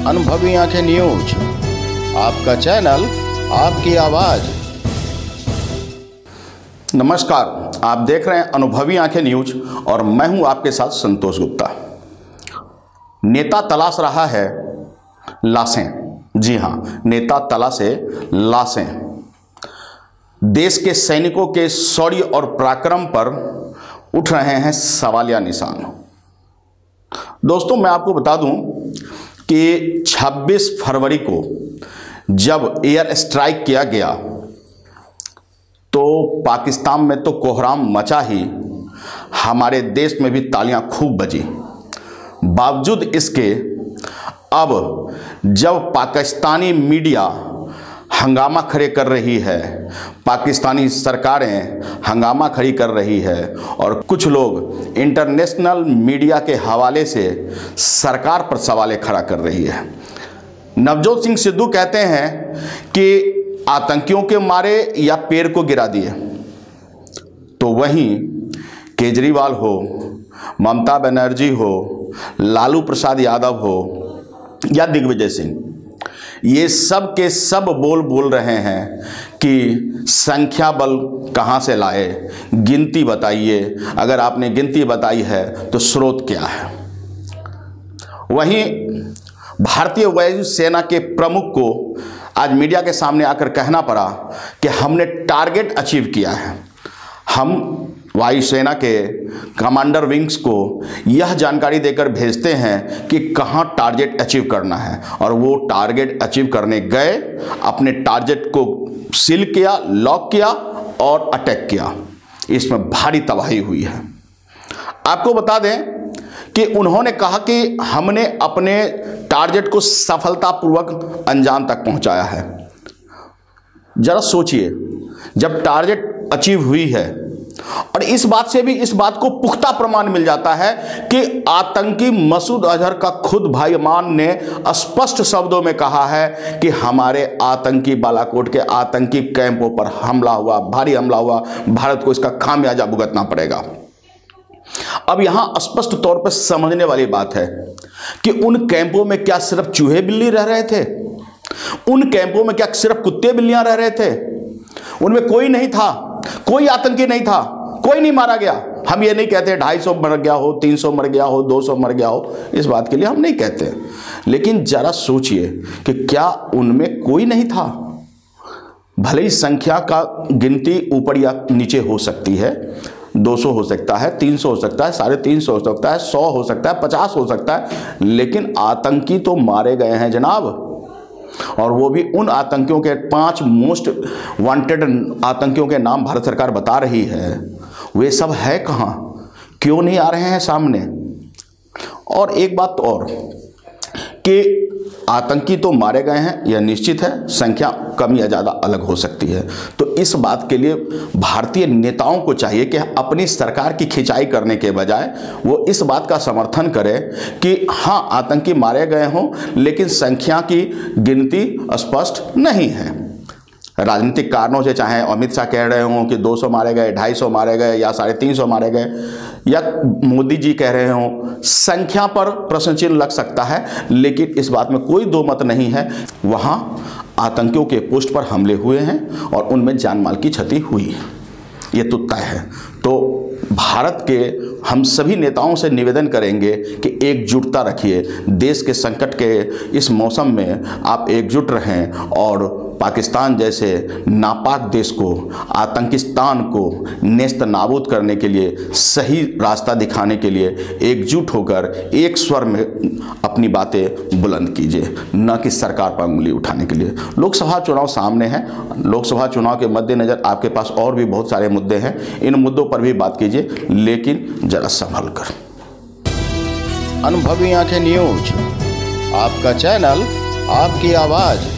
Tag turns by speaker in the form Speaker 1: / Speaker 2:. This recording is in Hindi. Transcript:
Speaker 1: अनुभवी आंखें न्यूज, आपका चैनल, आपकी आवाज। नमस्कार, आप देख रहे हैं अनुभवी आंखें न्यूज और मैं हूं आपके साथ संतोष गुप्ता। नेता तलाश रहा है लाशें। जी हां, नेता तलाशे लाशें। देश के सैनिकों के शौर्य और पराक्रम पर उठ रहे हैं सवालिया निशान। दोस्तों, मैं आपको बता दूं कि 26 फरवरी को जब एयर स्ट्राइक किया गया तो पाकिस्तान में तो कोहराम मचा ही, हमारे देश में भी तालियां खूब बजी। बावजूद इसके अब जब पाकिस्तानी मीडिया हंगामा खड़े कर रही है, पाकिस्तानी सरकारें हंगामा खड़ी कर रही है और कुछ लोग इंटरनेशनल मीडिया के हवाले से सरकार पर सवाल खड़ा कर रही है। नवजोत सिंह सिद्धू कहते हैं कि आतंकियों के मारे या पेड़ को गिरा दिए, तो वहीं केजरीवाल हो, ममता बनर्जी हो, लालू प्रसाद यादव हो या दिग्विजय सिंह, ये सब के सब बोल रहे हैं कि संख्या बल कहाँ से लाए, गिनती बताइए, अगर आपने गिनती बताई है तो स्रोत क्या है। वहीं भारतीय वायुसेना के प्रमुख को आज मीडिया के सामने आकर कहना पड़ा कि हमने टारगेट अचीव किया है। हम वायुसेना के कमांडर विंग्स को यह जानकारी देकर भेजते हैं कि कहां टारगेट अचीव करना है, और वो टारगेट अचीव करने गए, अपने टारगेट को सील किया, लॉक किया और अटैक किया। इसमें भारी तबाही हुई है। आपको बता दें कि उन्होंने कहा कि हमने अपने टारगेट को सफलतापूर्वक अंजाम तक पहुंचाया है। जरा सोचिए, जब टारगेट अचीव हुई है और इस बात से भी इस बात को पुख्ता प्रमाण मिल जाता है कि आतंकी मसूद अजहर का खुद भाई अमान ने स्पष्ट शब्दों में कहा है कि हमारे आतंकी बालाकोट के आतंकी कैंपों पर हमला हुआ, भारी हमला हुआ, भारत को इसका खामियाजा भुगतना पड़ेगा। अब यहां स्पष्ट तौर पर समझने वाली बात है कि उन कैंपों में क्या सिर्फ चूहे बिल्ली रह रहे थे? उन कैंपों में क्या सिर्फ कुत्ते बिल्लियां रह रहे थे? उनमें कोई नहीं था, कोई आतंकी नहीं था, कोई नहीं मारा गया। हम ये नहीं कहते 250 मर गया हो, 300 मर गया हो, 200 मर गया हो, इस बात के लिए हम नहीं कहते, लेकिन जरा सोचिए कि क्या उनमें कोई नहीं था? भले ही संख्या का गिनती ऊपर या नीचे हो सकती है, 200 हो सकता है, 300 हो सकता है, 350 हो सकता है, 100 हो सकता है, 50 हो सकता है, लेकिन आतंकी तो मारे गए हैं जनाब। और वो भी उन आतंकियों के 5 मोस्ट वांटेड आतंकियों के नाम भारत सरकार बता रही है। वे सब है कहां? क्यों नहीं आ रहे हैं सामने? और एक बात और कि आतंकी तो मारे गए हैं, यह निश्चित है, संख्या कम या ज़्यादा अलग हो सकती है। तो इस बात के लिए भारतीय नेताओं को चाहिए कि अपनी सरकार की खिंचाई करने के बजाय वो इस बात का समर्थन करें कि हाँ, आतंकी मारे गए हों, लेकिन संख्या की गिनती स्पष्ट नहीं है। राजनीतिक कारणों से, चाहे अमित शाह कह रहे हों कि 200 मारे गए, 250 मारे गए या 350 मारे गए, या मोदी जी कह रहे हों, संख्या पर प्रश्न चिन्ह लग सकता है, लेकिन इस बात में कोई दो मत नहीं है, वहां आतंकियों के पोस्ट पर हमले हुए हैं और उनमें जान माल की क्षति हुई है, ये तो तय है। तो भारत के हम सभी नेताओं से निवेदन करेंगे कि एकजुटता रखिए। देश के संकट के इस मौसम में आप एकजुट रहें और पाकिस्तान जैसे नापाक देश को, आतंकिस्तान को नेस्त नाबूद करने के लिए, सही रास्ता दिखाने के लिए एकजुट होकर एक स्वर में अपनी बातें बुलंद कीजिए, न कि सरकार पर उंगली उठाने के लिए। लोकसभा चुनाव सामने है, लोकसभा चुनाव के मद्देनजर आपके पास और भी बहुत सारे मुद्दे हैं, इन मुद्दों पर भी बात कीजिए, लेकिन जरा संभल कर। अनुभवी आंखें न्यूज, आपका चैनल, आपकी आवाज।